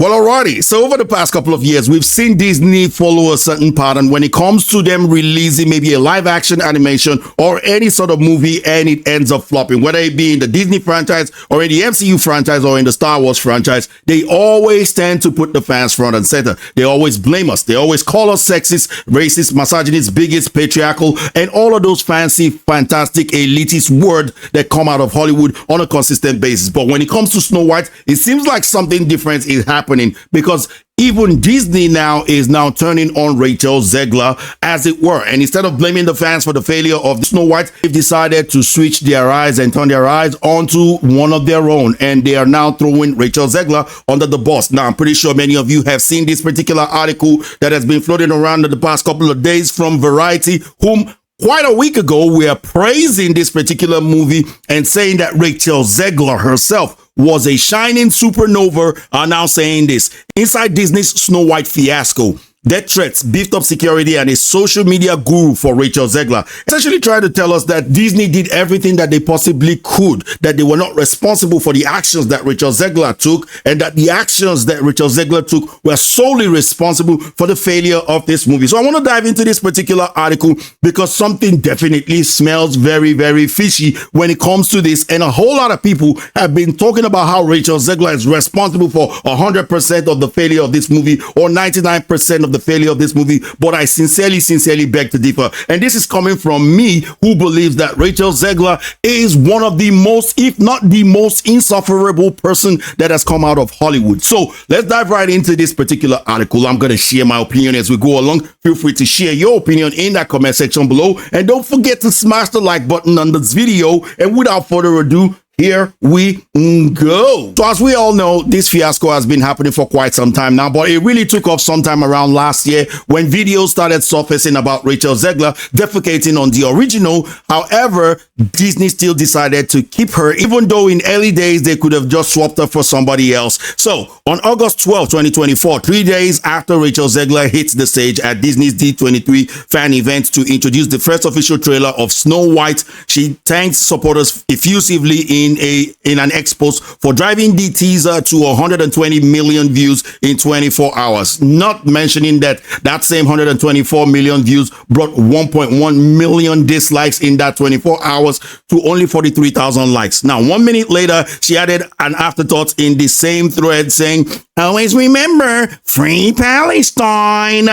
Well, alrighty. So over the past couple of years, we've seen Disney follow a certain pattern when it comes to them releasing maybe a live action animation or any sort of movie, and it ends up flopping, whether it be in the Disney franchise or in the MCU franchise or in the Star Wars franchise. They always tend to put the fans front and center. They always blame us. They always call us sexist, racist, misogynist, bigots, patriarchal, and all of those fancy, fantastic, elitist words that come out of Hollywood on a consistent basis. But when it comes to Snow White, it seems like something different is happening, because even Disney now is turning on Rachel Zegler, as it were. And instead of blaming the fans for the failure of Snow White, they've decided to switch their eyes and turn their eyes onto one of their own. And they are now throwing Rachel Zegler under the bus. Now, I'm pretty sure many of you have seen this particular article that has been floating around in the past couple of days from Variety, whom quite a week ago we are praising this particular movie and saying that Rachel Zegler herself was a shining supernova, are now saying this. Inside Disney's Snow White fiasco, death threats, beefed up security, and a social media guru for Rachel Zegler, essentially trying to tell us that Disney did everything that they possibly could, that they were not responsible for the actions that Rachel Zegler took, and that the actions that Rachel Zegler took were solely responsible for the failure of this movie. So I want to dive into this particular article because something definitely smells very, very fishy when it comes to this, and a whole lot of people have been talking about how Rachel Zegler is responsible for 100% of the failure of this movie, or 99% of the failure of this movie. But I sincerely beg to differ. And this is coming from me, who believes that Rachel Zegler is one of the most, if not the most, insufferable person that has come out of Hollywood. So let's dive right into this particular article. I'm going to share my opinion as we go along. Feel free to share your opinion in that comment section below. And don't forget to smash the like button on this video. And without further ado, here we go. So as we all know, this fiasco has been happening for quite some time now, but it really took off sometime around last year when videos started surfacing about Rachel Zegler defecating on the original. However, Disney still decided to keep her, even though in early days they could have just swapped her for somebody else. So on August 12, 2024, 3 days after Rachel Zegler hits the stage at Disney's D23 fan event to introduce the first official trailer of Snow White, she thanked supporters effusively in an expose for driving the teaser to 120 million views in 24 hours. Not mentioning that same 124 million views brought 1.1 million dislikes in that 24 hours to only 43,000 likes. Now, 1 minute later, she added an afterthought in the same thread saying, "Always remember, free Palestine."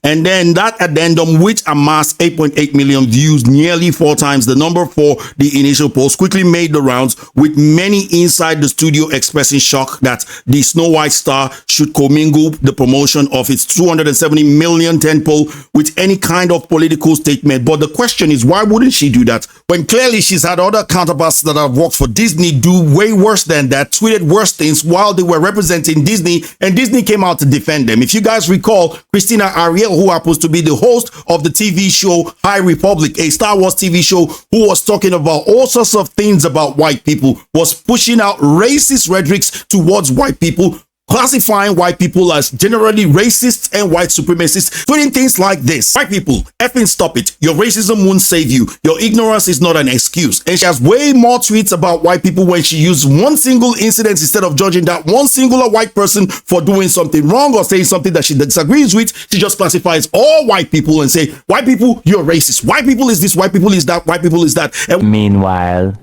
And then that addendum, which amassed 8.8 million views, nearly 4 times the number for the initial post, quickly made the rounds, with many inside the studio expressing shock that the Snow White star should commingle the promotion of its 270 million tentpole with any kind of political statement. But the question is, why wouldn't she do that when clearly she's had other counterparts that have worked for Disney do way worse than that, tweeted worse things while they were representing Disney, and Disney came out to defend them? If you guys recall, Christina Ariel, who happens to be the host of the TV show High Republic, a Star Wars TV show, who was talking about all sorts of things about white people, was pushing out racist rhetorics towards white people, classifying white people as generally racists and white supremacists, tweeting things like this: "White people, effing stop it. Your racism won't save you. Your ignorance is not an excuse." And she has way more tweets about white people when she used one single incident instead of judging that one singular white person for doing something wrong or saying something that she disagrees with. She just classifies all white people and say, "White people, you're racist. White people is this, white people is that, white people is that." And meanwhile,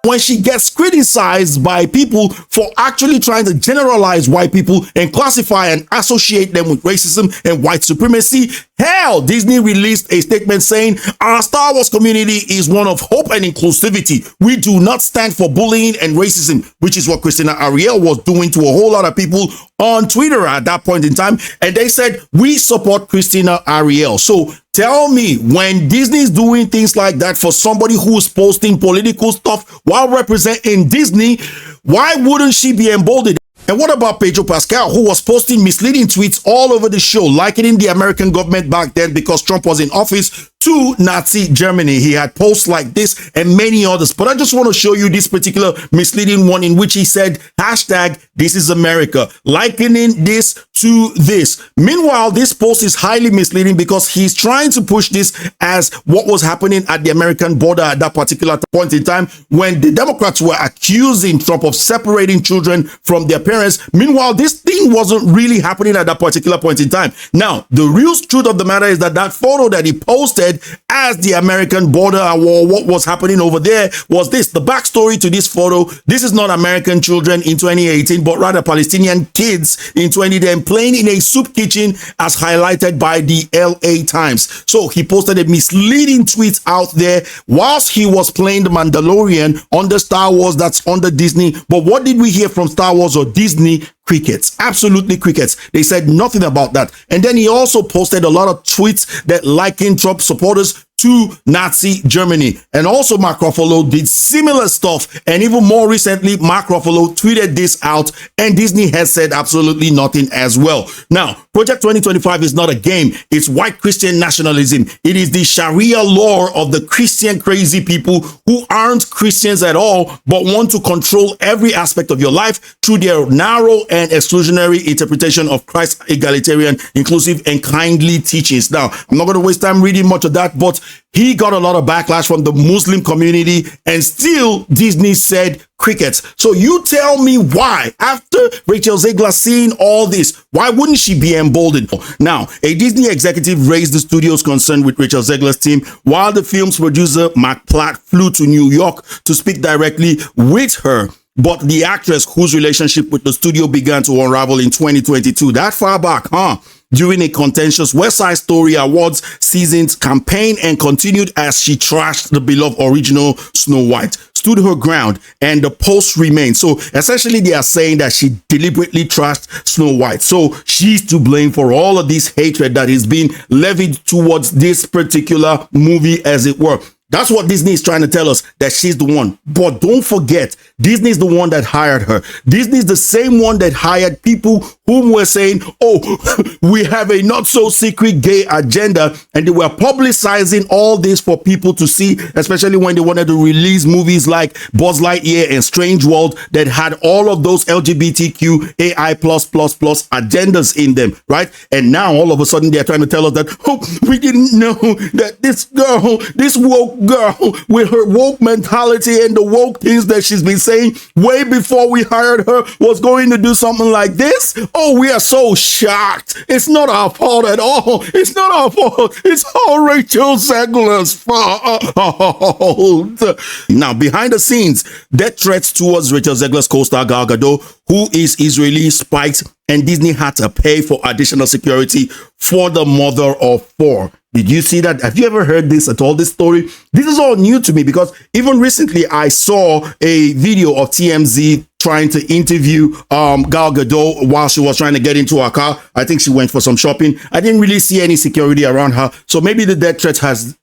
when she gets criticized by people for actually trying to generalize white people and classify and associate them with racism and white supremacy, hell, Disney released a statement saying, "Our Star Wars community is one of hope and inclusivity. We do not stand for bullying and racism," which is what Christina Ariel was doing to a whole lot of people on Twitter at that point in time. And they said, "We support Christina Ariel." So tell me, when Disney's doing things like that for somebody who's posting political stuff while representing Disney, why wouldn't she be emboldened? And what about Pedro Pascal, who was posting misleading tweets all over the show, likening the American government back then because Trump was in office to Nazi Germany. He had posts like this and many others, but I just want to show you this particular misleading one in which he said hashtag this is America, likening this to this. Meanwhile, this post is highly misleading because he's trying to push this as what was happening at the American border at that particular point in time when the Democrats were accusing Trump of separating children from their parents. Meanwhile, this thing wasn't really happening at that particular point in time. Now, the real truth of the matter is that that photo that he posted as the American border war, what was happening over there was this. The backstory to this photo, this is not American children in 2018, but rather Palestinian kids in 2010 playing in a soup kitchen as highlighted by the LA Times. So he posted a misleading tweet out there whilst he was playing the Mandalorian under Star Wars, that's under Disney. But what did we hear from Star Wars or Disney? Crickets, absolutely crickets. They said nothing about that. And then he also posted a lot of tweets that likened Trump supporters to Nazi Germany. And also Mark Ruffalo did similar stuff. And even more recently, Mark Ruffalo tweeted this out and Disney has said absolutely nothing as well. Now, Project 2025 is not a game. It's white Christian nationalism. It is the Sharia law of the Christian crazy people who aren't Christians at all, but want to control every aspect of your life through their narrow and exclusionary interpretation of Christ's egalitarian, inclusive, and kindly teachings. Now, I'm not going to waste time reading much of that, but he got a lot of backlash from the Muslim community, and still Disney said crickets. So you tell me why, after Rachel Zegler seeing all this, why wouldn't she be emboldened? Now, a Disney executive raised the studio's concern with Rachel Zegler's team while the film's producer, Mark Platt, flew to New York to speak directly with her. But the actress, whose relationship with the studio began to unravel in 2022, that far back, during a contentious West Side Story Awards season's campaign, and continued as she trashed the beloved original Snow White, stood her ground, and the post remained. So essentially they are saying that she deliberately trashed Snow White. So she's to blame for all of this hatred that is being levied towards this particular movie, as it were. That's what Disney is trying to tell us, that she's the one. But don't forget, Disney is the one that hired her. Disney is the same one that hired people whom were saying, oh, we have a not so secret gay agenda. And they were publicizing all this for people to see, especially when they wanted to release movies like Buzz Lightyear and Strange World that had all of those LGBTQ AI plus agendas in them, right? And now all of a sudden they're trying to tell us that, oh, we didn't know that this girl, this woke girl with her woke mentality and the woke things that she's been saying way before we hired her was going to do something like this. Oh, we are so shocked. It's not our fault at all. It's not our fault. It's all Rachel Zegler's fault. Now, behind the scenes, death threats towards Rachel Zegler's co-star Gal Gadot, who is Israeli, spiked, and Disney had to pay for additional security for the mother of four. Did you see that? Have you ever heard this at all, this story? This is all new to me because even recently I saw a video of TMZ trying to interview Gal Gadot while she was trying to get into her car. I think she went for some shopping. I didn't really see any security around her. So maybe the death threat has,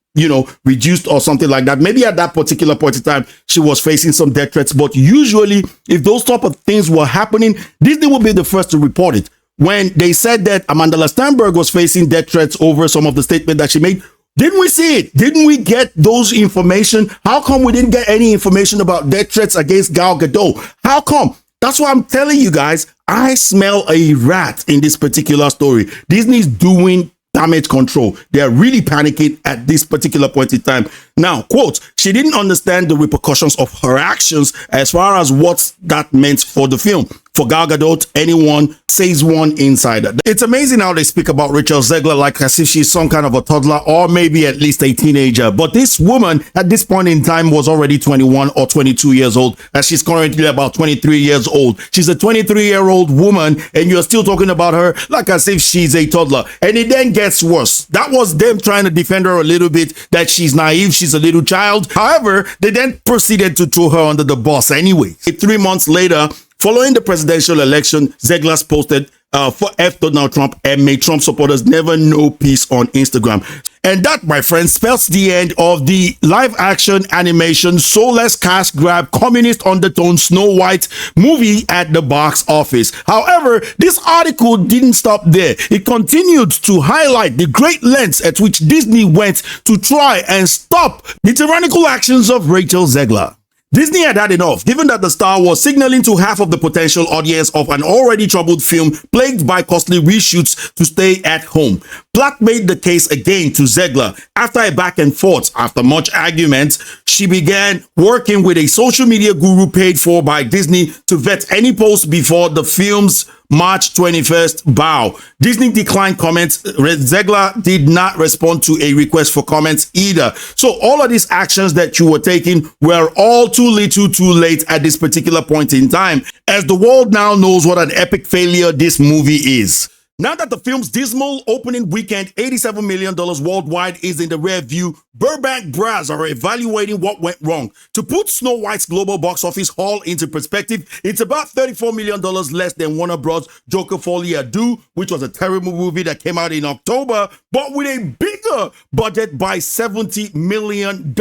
reduced or something like that. Maybe at that particular point in time, she was facing some death threats. But usually, if those type of things were happening, Disney would be the first to report it. When they said that Amanda Steinberg was facing death threats over some of the statement that she made, didn't we see it? Didn't we get those information? How come we didn't get any information about death threats against Gal Gadot? How come? That's why I'm telling you guys, I smell a rat in this particular story. Disney's doing damage control. They are really panicking at this particular point in time. Now, quote, she didn't understand the repercussions of her actions as far as what that meant for the film. For Gal Gadot, anyone, says one insider. It's amazing how they speak about Rachel Zegler like as if she's some kind of a toddler or maybe at least a teenager. But this woman at this point in time was already 21 or 22 years old, as she's currently about 23 years old. She's a 23-year-old woman and you're still talking about her like as if she's a toddler. And it then gets worse. That was them trying to defend her a little bit, that she's naive, she's a little child. However, they then proceeded to throw her under the bus anyway. 3 months later, following the presidential election, Zegler posted for F Donald Trump, and may Trump supporters never know peace on Instagram. And that, my friends, spells the end of the live action animation soulless cash grab communist undertone Snow White movie at the box office. However, this article didn't stop there. It continued to highlight the great lengths at which Disney went to try and stop the tyrannical actions of Rachel Zegler. Disney had had enough, given that the star was signaling to half of the potential audience of an already troubled film plagued by costly reshoots to stay at home. Platt made the case again to Zegler. After a back and forth, after much argument, she began working with a social media guru paid for by Disney to vet any post before the film's March 21st bow. Disney declined comments. Zegler did not respond to a request for comments either. So all of these actions that you were taking were all too little too late at this particular point in time, as the world now knows what an epic failure this movie is. Now that the film's dismal opening weekend, $87 million worldwide, is in the rear view, Burbank Brass are evaluating what went wrong. To put Snow White's global box office haul into perspective, it's about $34 million less than Warner Bros. Joker Folie à Deux, which was a terrible movie that came out in October, but with a bigger budget by $70 million.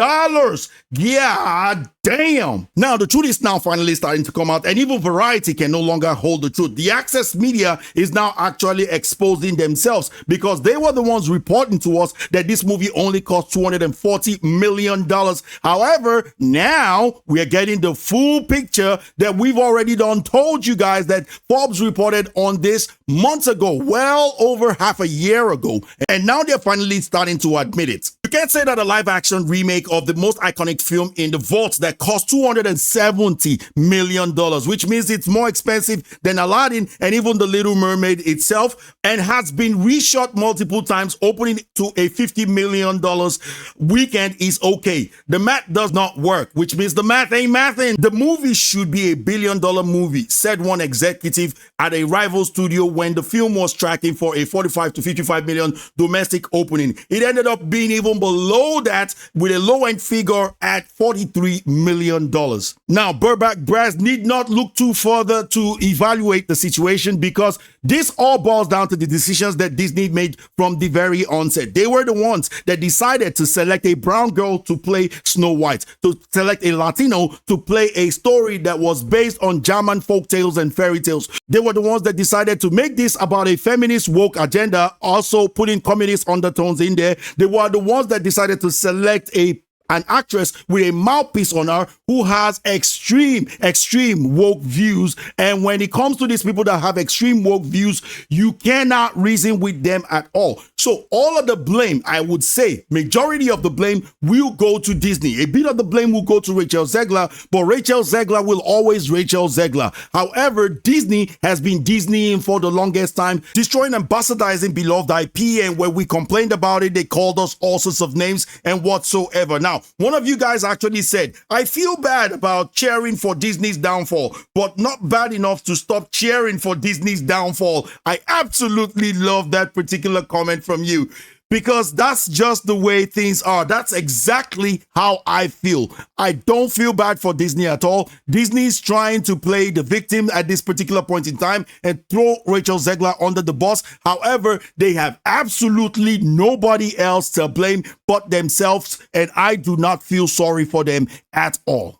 Yeah, damn. Now, the truth is now finally starting to come out, and even Variety can no longer hold the truth. The Access Media is now actually exposing themselves, because they were the ones reporting to us that this movie only cost $240 million. However, now we are getting the full picture that we've already done told you guys that Forbes reported on this months ago, well over half a year ago, and now they're finally starting to admit it. You can't say that a live-action remake of the most iconic film in the vaults that cost $270 million, which means it's more expensive than Aladdin and even The Little Mermaid itself, and has been reshot multiple times, opening to a $50 million weekend, is okay. The math does not work, which means the math ain't mathing. The movie should be $1 billion movie, said one executive at a rival studio when the film was tracking for a 45 to 55 million domestic opening. It ended up being even below that, with a low-end figure at $43 million. Now, Burbank Brass need not look too further to evaluate the situation, because this all boils down to the decisions that Disney made from the very onset. They were the ones that decided to select a brown girl to play Snow White, to select a Latino to play a story that was based on German folktales and fairy tales. They were the ones that decided to make this about a feminist woke agenda, also putting communist undertones in there. They were the ones that decided to select an actress with a mouthpiece on her who has extreme woke views. And when it comes to these people that have extreme woke views, you cannot reason with them at all. So all of the blame, I would say, majority of the blame will go to Disney. A bit of the blame will go to Rachel Zegler, but Rachel Zegler will always Rachel Zegler. However, Disney has been Disneying for the longest time, destroying and bastardizing beloved IP, and when we complained about it, they called us all sorts of names and whatsoever. Now, one of you guys actually said, I feel bad about cheering for Disney's downfall, but not bad enough to stop cheering for Disney's downfall. I absolutely love that particular comment from you, because that's just the way things are. That's exactly how I feel. I don't feel bad for Disney at all. Disney's trying to play the victim at this particular point in time and throw Rachel Zegler under the bus. However, they have absolutely nobody else to blame but themselves, and I do not feel sorry for them at all.